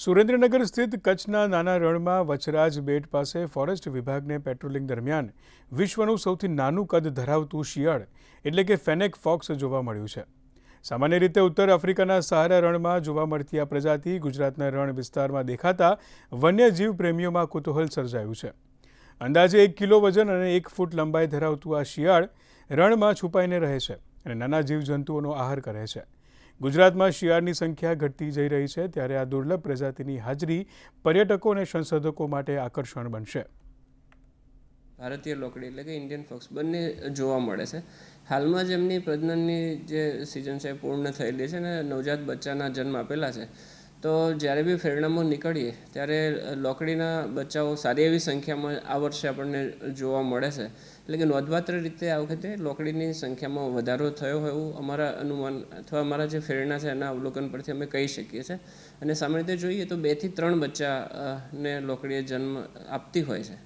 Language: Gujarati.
સુરેન્દ્રનગર સ્થિત કચ્છના નાના રણમાં વચરાજ બેટ પાસે ફોરેસ્ટ વિભાગને પેટ્રોલિંગ દરમિયાન વિશ્વનું સૌથી નાનું કદ ધરાવતું શિયાળ એટલે કે ફેનેક ફોક્સ જોવા મળ્યું છે. સામાન્ય રીતે ઉત્તર આફ્રિકાના સહારા રણમાં જોવા મળતી આ પ્રજાતિ ગુજરાતના રણ વિસ્તારમાં દેખાતા વન્યજીવ પ્રેમીઓમાં કુતૂહલ સર્જાયું છે. અંદાજે 1 કિલો વજન અને 1 ફૂટ લંબાઈ ધરાવતું આ શિયાળ રણમાં છુપાઈને રહે છે અને નાના જીવજંતુઓનો આહાર કરે છે. ગુજરાતમાં શિયાળની સંખ્યા ઘટતી જઈ રહી છે, ત્યારે આ દુર્લભ પ્રજાતિની હાજરી પર્યટકો અને સંશોધકો માટે આકર્ષણ બનશે. ભારતીય લોકડી એટલે કે ઇન્ડિયન ફોક્સ બંને જોવા મળે છે. હાલમાં જ એમની પ્રજનનની જે સિઝન છે પૂર્ણ થયેલી છે અને નવજાત બચ્ચાના જન્મ આપેલા છે. તો જ્યારે બી ફેરણામાં નીકળીએ ત્યારે લોકડીના બચ્ચાઓ સારી એવી સંખ્યામાં આ વર્ષે આપણને જોવા મળે છે. એટલે કે નોંધપાત્ર રીતે આ વખતે લોકડીની સંખ્યામાં વધારો થયો હોય એવું અમારા અનુમાન અથવા અમારા જે ફેરણા છે એના અવલોકન પરથી અમે કહી શકીએ છીએ. અને સામાન્ય રીતે જોઈએ તો 2 થી 3 બચ્ચાને લોકડીએ જન્મ આપતી હોય છે.